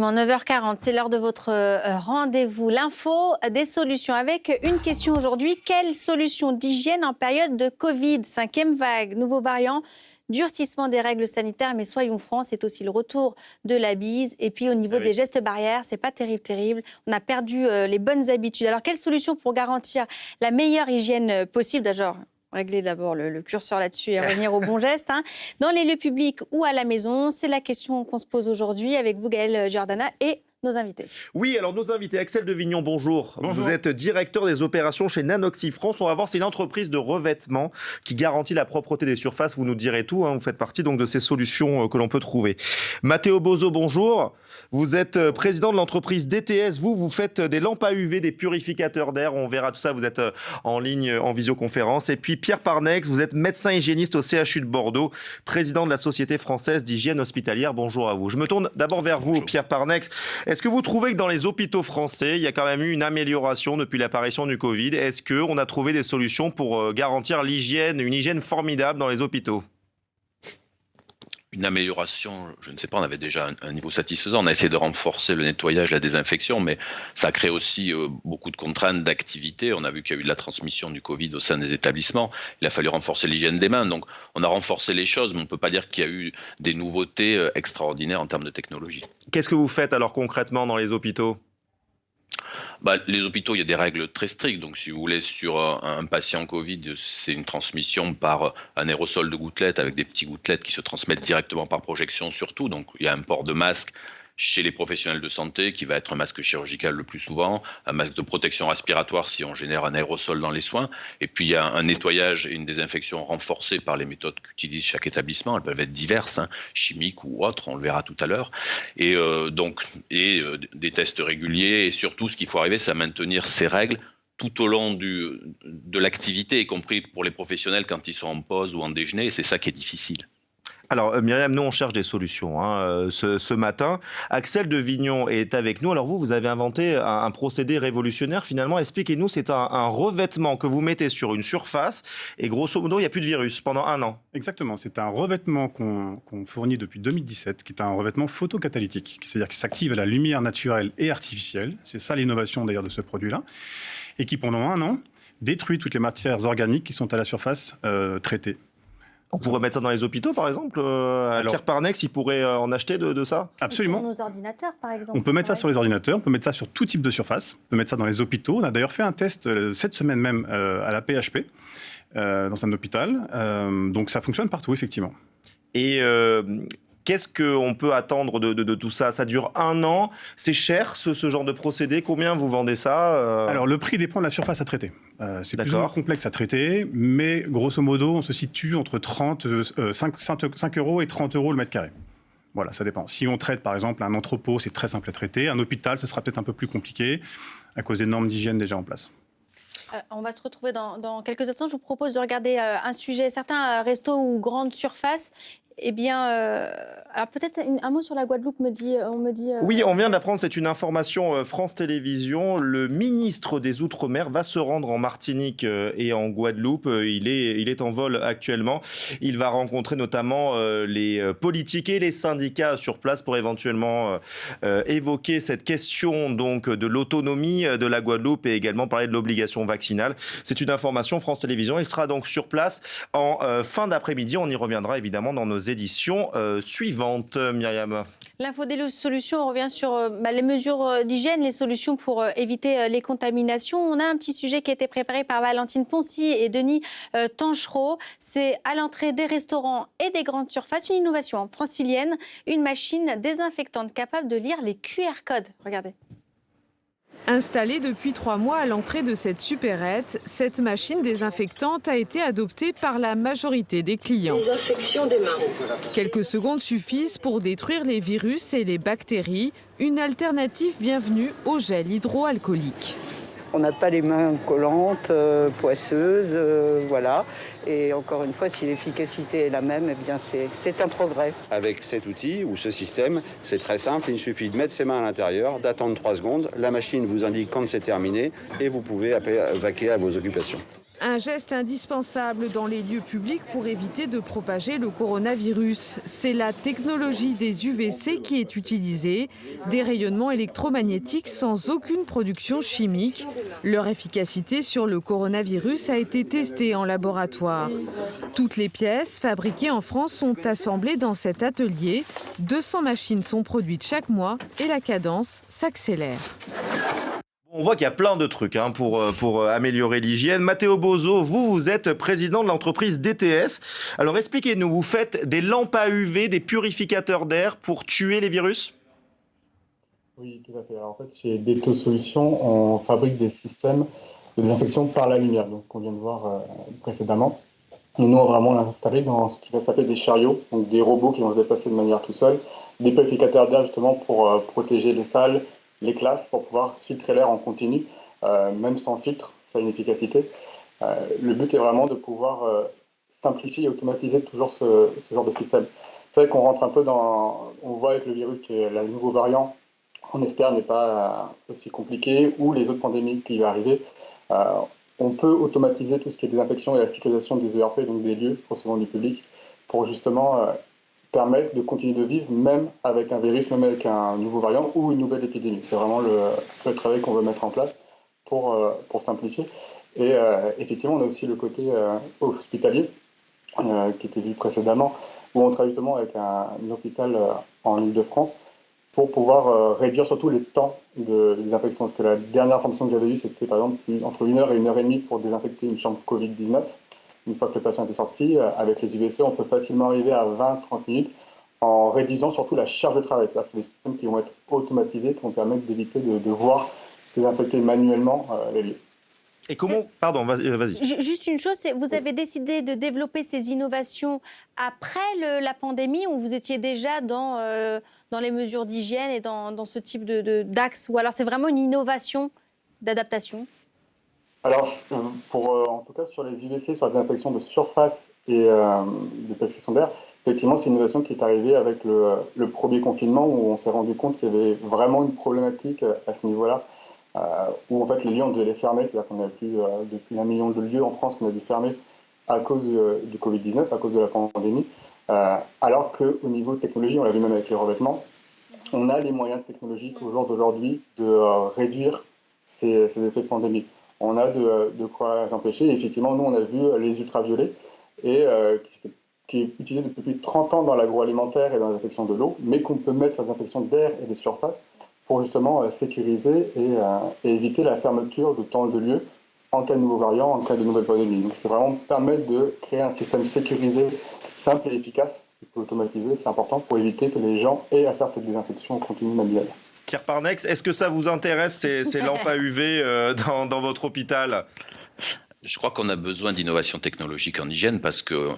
9h40, c'est l'heure de votre rendez-vous. L'info des solutions avec une question aujourd'hui. Quelle solution d'hygiène en période de Covid? 5e vague, nouveau variant, durcissement des règles sanitaires, mais soyons francs, c'est aussi le retour de la bise. Et puis au niveau des gestes barrières, c'est pas terrible. On a perdu les bonnes habitudes. Alors quelle solution pour garantir la meilleure hygiène possible? D'abord, régler d'abord le curseur là-dessus et revenir au bon geste. Dans les lieux publics ou à la maison, c'est la question qu'on se pose aujourd'hui avec vous, Gaël Giordana, et nos invités. Oui, alors nos invités, Axel Devignon, bonjour. Vous êtes directeur des opérations chez Nanoxy France. On va voir, c'est une entreprise de revêtement qui garantit la propreté des surfaces. Vous nous direz tout, vous faites partie donc de ces solutions que l'on peut trouver. Matteo Bozzo, bonjour. Vous êtes président de l'entreprise DTS. Vous faites des lampes à UV, des purificateurs d'air. On verra tout ça, vous êtes en ligne, en visioconférence. Et puis Pierre Parnex, vous êtes médecin hygiéniste au CHU de Bordeaux, président de la Société française d'hygiène hospitalière. Bonjour à vous. Je me tourne d'abord vers vous, Pierre Parnex. Est-ce que vous trouvez que dans les hôpitaux français, il y a quand même eu une amélioration depuis l'apparition du Covid? Est-ce qu'on a trouvé des solutions pour garantir l'hygiène, une hygiène formidable dans les hôpitaux? Une amélioration, je ne sais pas, on avait déjà un niveau satisfaisant. On a essayé de renforcer le nettoyage, la désinfection, mais ça crée aussi beaucoup de contraintes d'activité. On a vu qu'il y a eu de la transmission du Covid au sein des établissements. Il a fallu renforcer l'hygiène des mains. Donc on a renforcé les choses, mais on ne peut pas dire qu'il y a eu des nouveautés extraordinaires en termes de technologie. Qu'est-ce que vous faites alors concrètement dans les hôpitaux? Les hôpitaux, il y a des règles très strictes. Donc, si vous voulez, sur un patient Covid, c'est une transmission par un aérosol de gouttelettes avec des petits gouttelettes qui se transmettent directement par projection surtout. Donc, il y a un port de masque chez les professionnels de santé qui va être un masque chirurgical le plus souvent, un masque de protection respiratoire si on génère un aérosol dans les soins. Et puis, il y a un nettoyage et une désinfection renforcée par les méthodes qu'utilise chaque établissement. Elles peuvent être diverses, chimiques ou autres, on le verra tout à l'heure. Et des tests réguliers. Et surtout, ce qu'il faut arriver, c'est à maintenir ces règles tout au long de l'activité, y compris pour les professionnels quand ils sont en pause ou en déjeuner. Et c'est ça qui est difficile. Alors Myriam, nous on cherche des solutions ce matin. Axel Devignon est avec nous. Alors vous avez inventé un procédé révolutionnaire finalement. Expliquez-nous, c'est un revêtement que vous mettez sur une surface et grosso modo il n'y a plus de virus pendant 1 an. Exactement, c'est un revêtement qu'on fournit depuis 2017 qui est un revêtement photocatalytique. C'est-à-dire qu'il s'active à la lumière naturelle et artificielle. C'est ça l'innovation d'ailleurs de ce produit-là. Et qui pendant 1 an détruit toutes les matières organiques qui sont à la surface traitées. On pourrait mettre ça dans les hôpitaux, par exemple. Pierre Parnex, il pourrait en acheter de ça? Absolument. Sur nos ordinateurs, par exemple. On peut mettre ça sur les ordinateurs, on peut mettre ça sur tout type de surface, on peut mettre ça dans les hôpitaux. On a d'ailleurs fait un test cette semaine même à la PHP, dans un hôpital. Donc ça fonctionne partout, effectivement. Et qu'est-ce qu'on peut attendre de tout ça? Ça dure 1 an. C'est cher, ce genre de procédé. Combien vous vendez ça? Alors, le prix dépend de la surface à traiter. C'est plus ou moins complexe à traiter, mais grosso modo, on se situe entre 5 euros et 30 euros le mètre carré. Voilà, ça dépend. Si on traite, par exemple, un entrepôt, c'est très simple à traiter. Un hôpital, ce sera peut-être un peu plus compliqué, à cause des normes d'hygiène déjà en place. On va se retrouver dans quelques instants. Je vous propose de regarder un sujet. Certains restos ou grandes surfaces, eh bien, alors peut-être un mot sur la Guadeloupe, on me dit... Oui, on vient d'apprendre, c'est une information France Télévisions. Le ministre des Outre-mer va se rendre en Martinique et en Guadeloupe. Il est en vol actuellement. Il va rencontrer notamment les politiques et les syndicats sur place pour éventuellement évoquer cette question donc de l'autonomie de la Guadeloupe et également parler de l'obligation vaccinale. C'est une information France Télévisions. Il sera donc sur place en fin d'après-midi. On y reviendra évidemment dans nos éditions suivantes. Myriam. L'info des solutions, on revient sur les mesures d'hygiène, les solutions pour éviter les contaminations. On a un petit sujet qui a été préparé par Valentine Poncy et Denis Tanchereau. C'est à l'entrée des restaurants et des grandes surfaces, une innovation francilienne, une machine désinfectante capable de lire les QR codes. Regardez. Installée depuis 3 mois à l'entrée de cette supérette, cette machine désinfectante a été adoptée par la majorité des clients. Désinfection des mains. Quelques secondes suffisent pour détruire les virus et les bactéries, une alternative bienvenue au gel hydroalcoolique. On n'a pas les mains collantes, poisseuses, voilà. Et encore une fois, si l'efficacité est la même, eh bien c'est un progrès. Avec cet outil ou ce système, c'est très simple. Il suffit de mettre ses mains à l'intérieur, d'attendre 3 secondes. La machine vous indique quand c'est terminé et vous pouvez vaquer à vos occupations. Un geste indispensable dans les lieux publics pour éviter de propager le coronavirus. C'est la technologie des UVC qui est utilisée, des rayonnements électromagnétiques sans aucune production chimique. Leur efficacité sur le coronavirus a été testée en laboratoire. Toutes les pièces fabriquées en France sont assemblées dans cet atelier. 200 machines sont produites chaque mois et la cadence s'accélère. On voit qu'il y a plein de trucs pour améliorer l'hygiène. Matteo Bozzo, vous êtes président de l'entreprise DTS. Alors expliquez-nous, vous faites des lampes à UV, des purificateurs d'air pour tuer les virus ? Oui, tout à fait. Alors, en fait, chez DTO Solutions, on fabrique des systèmes de désinfection par la lumière, donc qu'on vient de voir précédemment. Et nous, on va vraiment l'installer dans ce qui va s'appeler des chariots, donc des robots qui vont se déplacer de manière tout seul, des purificateurs d'air justement pour protéger les salles, les classes, pour pouvoir filtrer l'air en continu, même sans filtre, ça a une efficacité. Le but est vraiment de pouvoir simplifier et automatiser toujours ce genre de système. C'est vrai qu'on rentre un peu on voit avec le virus qui est le nouveau variant, on espère n'est pas aussi compliqué, ou les autres pandémies qui vont arriver. On peut automatiser tout ce qui est désinfection et la sécurisation des ERP, donc des lieux recevant du public, pour justement permettre de continuer de vivre, même avec un virus, même avec un nouveau variant ou une nouvelle épidémie. C'est vraiment le travail qu'on veut mettre en place pour simplifier. Et effectivement, on a aussi le côté hospitalier, qui était vu précédemment, où on travaille justement avec un hôpital en Île-de-France pour pouvoir réduire surtout les temps de désinfection. Parce que la dernière information que j'avais eue, c'était par exemple entre 1 heure et 1h30 pour désinfecter une chambre Covid-19. Une fois que le patient est sorti, avec les UVC, on peut facilement arriver à 20-30 minutes en réduisant surtout la charge de travail. C'est des systèmes qui vont être automatisés, qui vont permettre d'éviter de devoir désinfecter manuellement les lieux. Et comment... Pardon, vas-y. Juste une chose, vous avez décidé de développer ces innovations après la pandémie, ou vous étiez déjà dans les mesures d'hygiène et dans ce type d'axe, ou alors c'est vraiment une innovation d'adaptation ? Alors, en tout cas sur les UVC, sur la désinfection de surface et de purification d'air, effectivement, c'est une innovation qui est arrivée avec le premier confinement, où on s'est rendu compte qu'il y avait vraiment une problématique à ce niveau-là, où en fait les lieux, on devait les fermer, c'est-à-dire qu'on avait plus depuis 1 million de lieux en France qu'on a dû fermer à cause du Covid-19, à cause de la pandémie, alors qu'au niveau technologie, on l'a vu même avec les revêtements, on a les moyens technologiques au jour d'aujourd'hui de réduire ces effets de pandémie. On a de quoi s'empêcher. Effectivement, nous, on a vu les ultraviolets, qui est utilisé depuis plus de 30 ans dans l'agroalimentaire et dans la désinfection de l'eau, mais qu'on peut mettre sur la désinfection d'air et des surfaces pour justement sécuriser et éviter la fermeture de temps et de lieu en cas de nouveaux variants, en cas de nouvelles pandémies. Donc c'est vraiment permettre de créer un système sécurisé, simple et efficace, qu'il faut automatiser, c'est important pour éviter que les gens aient à faire cette désinfection continue manuelle. Pierre Parnex, est-ce que ça vous intéresse, ces lampes à UV dans votre hôpital ? Je crois qu'on a besoin d'innovation technologique en hygiène parce que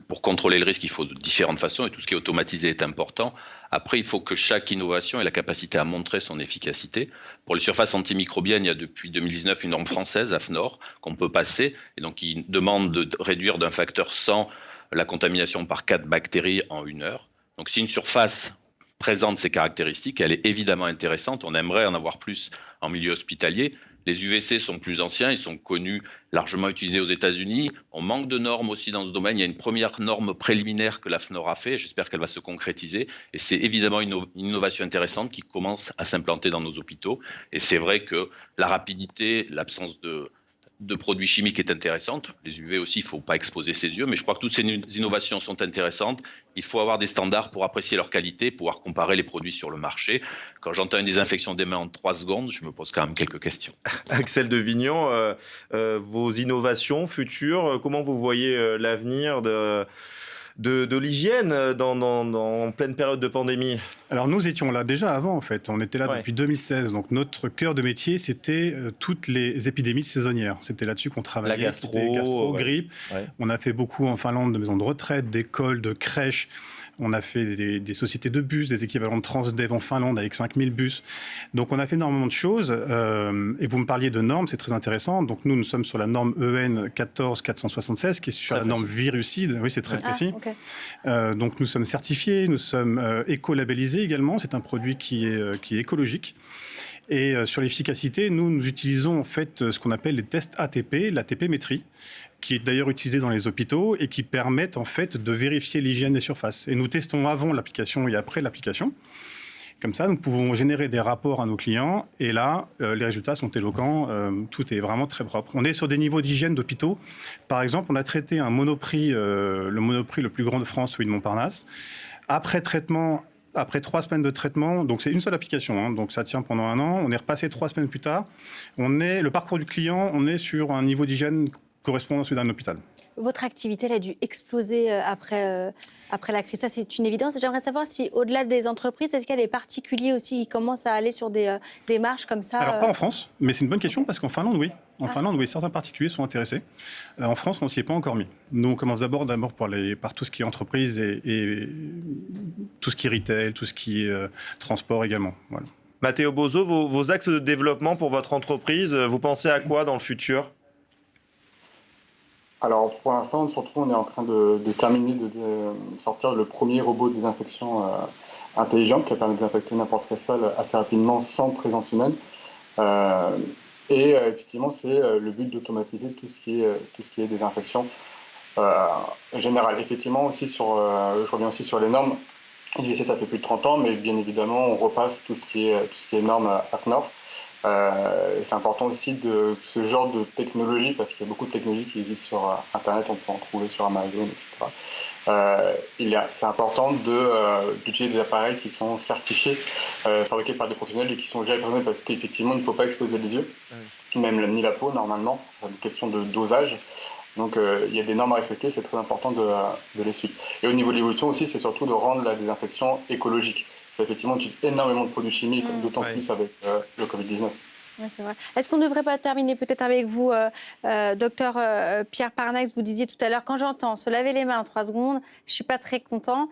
pour contrôler le risque, il faut de différentes façons et tout ce qui est automatisé est important. Après, il faut que chaque innovation ait la capacité à montrer son efficacité. Pour les surfaces antimicrobiennes, il y a depuis 2019 une norme française, AFNOR, qu'on peut passer et donc qui demande de réduire d'un facteur 100 la contamination par 4 bactéries en 1 heure. Donc si une surface présente ces caractéristiques, elle est évidemment intéressante. On aimerait en avoir plus en milieu hospitalier. Les UVC sont plus anciens, ils sont connus, largement utilisés aux États-Unis. On manque de normes aussi dans ce domaine. Il y a une première norme préliminaire que l'AFNOR a fait. J'espère qu'elle va se concrétiser. Et c'est évidemment une innovation intéressante qui commence à s'implanter dans nos hôpitaux. Et c'est vrai que la rapidité, l'absence de produits chimiques est intéressante. Les UV aussi, il ne faut pas exposer ses yeux. Mais je crois que toutes ces innovations sont intéressantes. Il faut avoir des standards pour apprécier leur qualité, pouvoir comparer les produits sur le marché. Quand j'entends une désinfection des mains en 3 secondes, je me pose quand même quelques questions. Axel de Vignan, vos innovations futures, comment vous voyez l'avenir de l'hygiène en pleine période de pandémie? Alors nous étions là déjà avant en fait, on était là depuis 2016, donc notre cœur de métier c'était toutes les épidémies saisonnières, c'était là-dessus qu'on travaillait. La gastro, grippe, on a fait beaucoup en Finlande de maisons de retraite, d'écoles, de crèches, on a fait des sociétés de bus, des équivalents de Transdev en Finlande avec 5000 bus, donc on a fait énormément de choses et vous me parliez de normes, c'est très intéressant, donc nous sommes sur la norme EN 14476 qui est sur la norme virucide, oui c'est très précis. Okay. Donc nous sommes certifiés, nous sommes éco-labellisés également, c'est un produit qui est écologique. Et sur l'efficacité, nous utilisons en fait ce qu'on appelle les tests ATP, l'ATP-métrie, qui est d'ailleurs utilisé dans les hôpitaux et qui permettent en fait de vérifier l'hygiène des surfaces. Et nous testons avant l'application et après l'application. Comme ça, nous pouvons générer des rapports à nos clients et là, les résultats sont éloquents, tout est vraiment très propre. On est sur des niveaux d'hygiène d'hôpitaux. Par exemple, on a traité un Monoprix, le Monoprix le plus grand de France, celui de Montparnasse. Après 3 semaines de traitement, donc c'est une seule application, donc ça tient pendant 1 an, on est repassé 3 semaines plus tard. Le parcours du client, on est sur un niveau d'hygiène correspondant à celui d'un hôpital. Votre activité elle a dû exploser après la crise. Ça, c'est une évidence. J'aimerais savoir si, au-delà des entreprises, est-ce qu'il y a des particuliers aussi qui commencent à aller sur des marches comme ça Alors, pas en France, mais c'est une bonne question parce qu'en Finlande, oui. En Finlande, oui, certains particuliers sont intéressés. En France, on ne s'y est pas encore mis. Nous, on commence d'abord par tout ce qui est entreprise et tout ce qui est retail, tout ce qui est transport également. Voilà. Matteo Bozzo, vos axes de développement pour votre entreprise, vous pensez à quoi dans le futur ? Alors pour l'instant, surtout, on est en train de terminer de sortir le premier robot de désinfection intelligent qui permet de désinfecter n'importe quelle salle assez rapidement sans présence humaine. Effectivement, c'est le but d'automatiser tout ce qui est désinfection générale. Effectivement, aussi je reviens aussi sur les normes. l'IVC, ça fait plus de 30 ans, mais bien évidemment, on repasse tout ce qui est normes AFNOR. C'est important aussi de ce genre de technologie, parce qu'il y a beaucoup de technologies qui existent sur Internet, on peut en trouver sur Amazon, etc. C'est important d'utiliser des appareils qui sont certifiés, fabriqués par des professionnels et qui sont déjà présents, parce qu'effectivement, il ne faut pas exposer les yeux, ni la peau, normalement. C'est une question de dosage. Donc, il y a des normes à respecter, c'est très important de les suivre. Et au niveau de l'évolution aussi, c'est surtout de rendre la désinfection écologique. C'est effectivement, on utilise énormément de produits chimiques, d'autant plus avec le Covid-19. Oui, c'est vrai. Est-ce qu'on ne devrait pas terminer peut-être avec vous, docteur Pierre Parnax? Vous disiez tout à l'heure, quand j'entends se laver les mains en 3 secondes, je ne suis pas très content.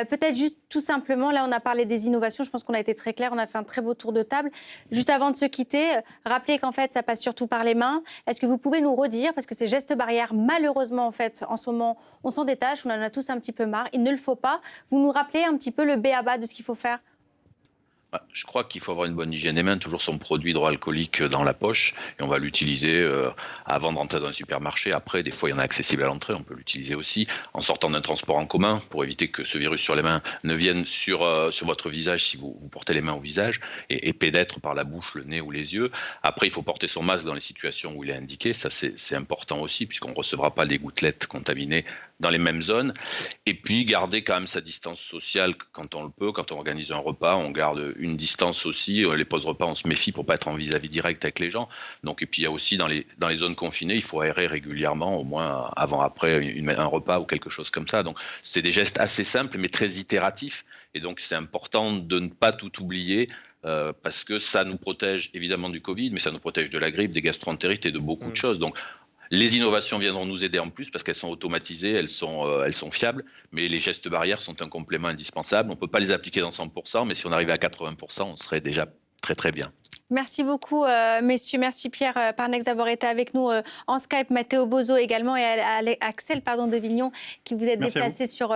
Peut-être juste tout simplement, là on a parlé des innovations, je pense qu'on a été très clair, on a fait un très beau tour de table. Juste avant de se quitter, rappelez qu'en fait ça passe surtout par les mains. Est-ce que vous pouvez nous redire, parce que ces gestes barrières, malheureusement en fait, en ce moment, on s'en détache, on en a tous un petit peu marre, il ne le faut pas. Vous nous rappelez un petit peu le b.a.-ba de ce qu'il faut faire? Je crois qu'il faut avoir une bonne hygiène des mains, toujours son produit hydroalcoolique dans la poche, et on va l'utiliser avant de rentrer dans un supermarché. Après, des fois, il y en a accessible à l'entrée, on peut l'utiliser aussi en sortant d'un transport en commun pour éviter que ce virus sur les mains ne vienne sur votre visage si vous portez les mains au visage et pénètre par la bouche, le nez ou les yeux. Après, il faut porter son masque dans les situations où il est indiqué, ça c'est important aussi, puisqu'on ne recevra pas des gouttelettes contaminées dans les mêmes zones. Et puis, garder quand même sa distance sociale quand on le peut. Quand on organise un repas, on garde une distance aussi. Les pauses repas, on se méfie pour pas être en vis-à-vis direct avec les gens. Donc, et puis il y a aussi dans les zones confinées, il faut aérer régulièrement, au moins avant-après un repas ou quelque chose comme ça. Donc c'est des gestes assez simples mais très itératifs. Et donc c'est important de ne pas tout oublier. Parce que ça nous protège évidemment du Covid, mais ça nous protège de la grippe, des gastroentérites et de beaucoup de choses. Donc les innovations viendront nous aider en plus parce qu'elles sont automatisées, elles sont fiables, mais les gestes barrières sont un complément indispensable. On ne peut pas les appliquer dans 100%, mais si on arrivait à 80%, on serait déjà très très bien. Merci beaucoup, messieurs. Merci Pierre Parnax d'avoir été avec nous en Skype. Matteo Bozzo également et Axel Devignon qui vous êtes déplacé sur